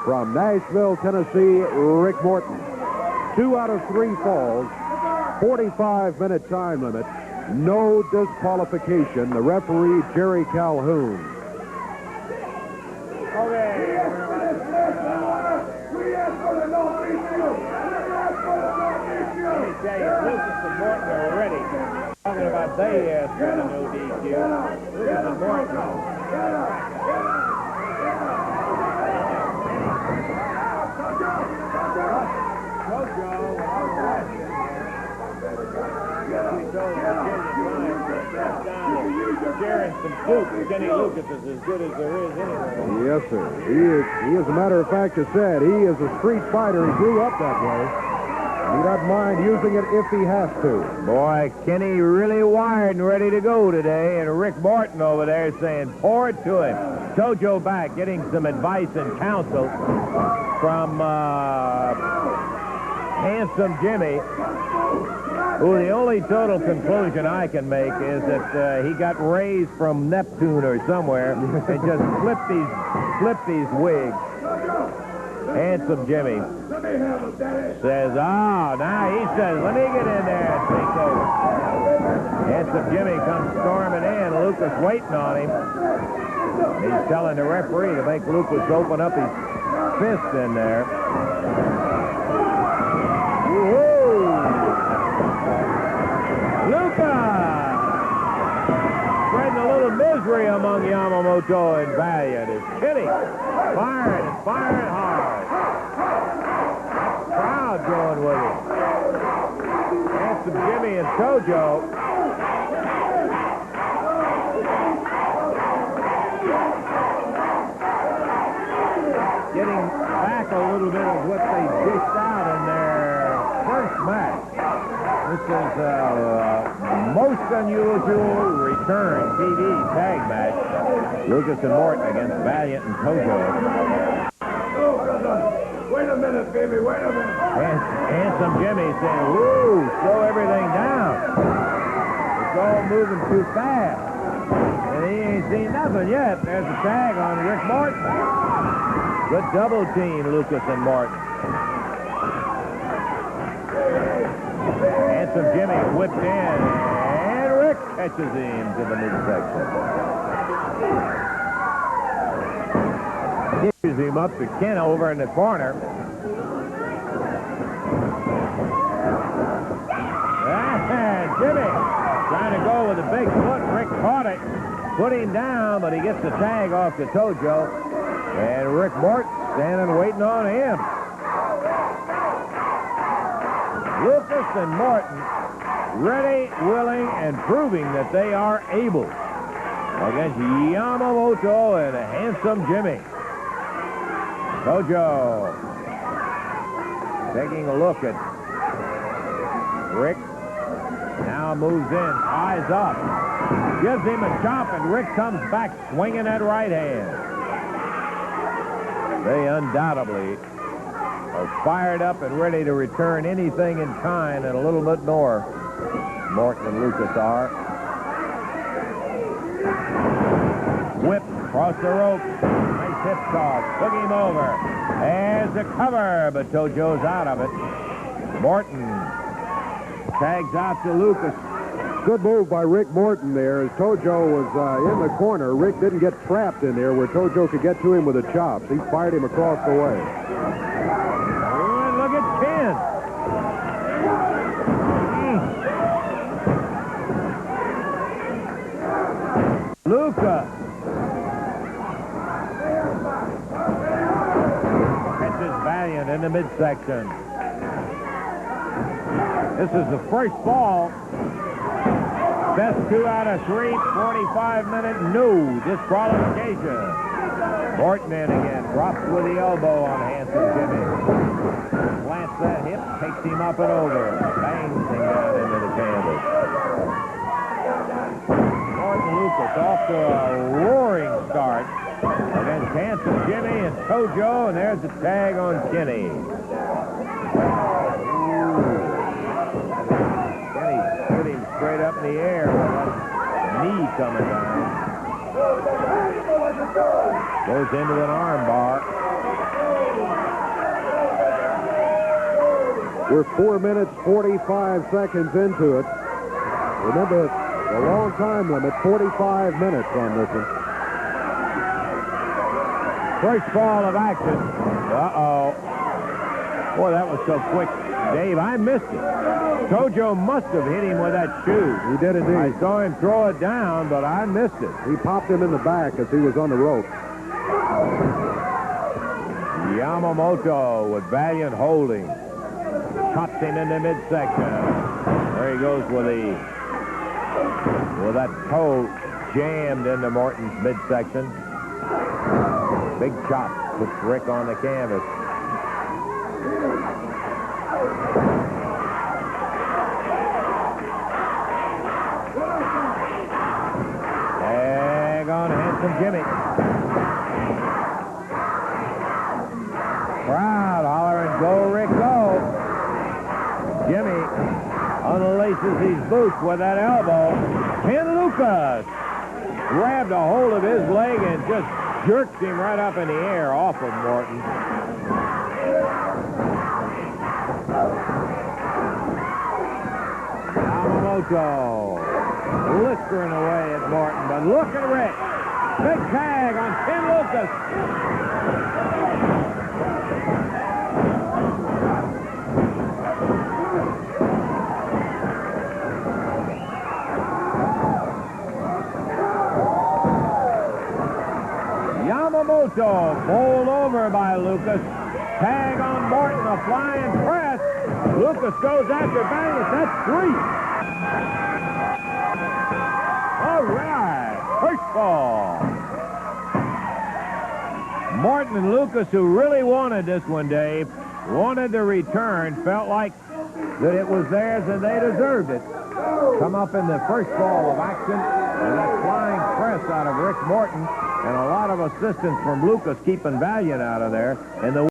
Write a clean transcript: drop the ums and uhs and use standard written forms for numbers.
from Nashville, Tennessee, Rick Morton. 2 out of 3 falls, 45-minute time limit, no disqualification. The referee, Jerry Calhoun. Okay. Let me tell you, Lucas and Morton are ready. Talking about they asked for the no DQ. Lucas and Morton. Sharing some soup. Kenny Lucas is as good as there is anywhere. Yes, sir. He, as a matter of fact, has said he is a street fighter. He grew up that way. He doesn't mind using it if he has to. Boy, Kenny really wired and ready to go today, and Rick Morton over there saying, pour it to him. Tojo back, getting some advice and counsel from Handsome Jimmy, who the only total conclusion I can make is that he got raised from Neptune or somewhere and just flipped these wigs. Handsome Jimmy says, now he says, let me get in there and take over. Handsome Jimmy comes storming in, Lucas waiting on him. He's telling the referee to make Lucas open up his fist in there. Spreading a little misery among Yamamoto and Valiant. Is Kenny firing and firing hard. Crowd going with him. Handsome Jimmy and Tojo. Getting back a little bit of what they dished out in their first match. This is a most unusual return TV tag match. Lucas and Morton against Valiant and Tojo. Wait a minute, baby, wait a minute. Handsome Jimmy saying, woo, slow everything down. It's all moving too fast. And he ain't seen nothing yet. There's a tag on Rick Morton. Good double team, Lucas and Morton. Handsome Jimmy whipped in, and Rick catches him to the midsection. Gives him up to Ken over in the corner. And Jimmy trying to go with a big foot. Rick caught it, put him down, but he gets the tag off to Tojo. And Rick Morton standing waiting on him. Lucas and Morton ready, willing, and proving that they are able against Yamamoto and a Handsome Jimmy. Tojo taking a look at Rick. Now moves in, eyes up. Gives him a chop, and Rick comes back swinging that right hand. They undoubtedly are fired up and ready to return anything in kind and a little bit more. Morton and Lucas are. Whip across the rope. Nice hip toss. Took him over. There's a cover, but Tojo's out of it. Morton tags out to Lucas. Good move by Rick Morton there as Tojo was in the corner. Rick didn't get trapped in there where Tojo could get to him with the chops. He fired him across the way. And look at Ken. Luca. Catches Valiant in the midsection. This is the first fall. Best 2 out of 3, 45-minute no disqualification. Morton in again, drops with the elbow on Handsome Jimmy. Plants that hip, takes him up and over, bangs him down into the canvas. Morton Lucas off to a roaring start against Handsome Jimmy and Tojo, and there's the tag on Kenny. Straight up in the air with that knee coming down. Goes into an arm bar. We're 4 minutes, 45 seconds into it. Remember, the long time limit, 45 minutes on this one. First ball of action. Uh-oh. Boy, that was so quick. Dave, I missed it. Tojo must have hit him with that shoe. He did indeed. I saw him throw it down, but I missed it. He popped him in the back as he was on the rope. Yamamoto with valiant holding. Chops him into midsection. There he goes with that toe jammed into Morton's midsection. Big chop puts Rick on the canvas. Tag on handsome Jimmy. Crowd hollering, "Go, Rick, go!" Jimmy unlaces his boots with that elbow. Ken Lucas grabbed a hold of his leg and just jerked him right up in the air off of Morton. Yamamoto blistering away at Morton, but look at Rick. Big tag on Ken Lucas. Yamamoto bowled over by Lucas. Tag on Morton, a flying press. Lucas goes after Bangus. That's 3. All right, first ball. Morton and Lucas, who really wanted this one, Dave, wanted the return, felt like that it was theirs and they deserved it. Come up in the first ball of action, and that flying press out of Rick Morton, and a lot of assistance from Lucas keeping Valiant out of there. And the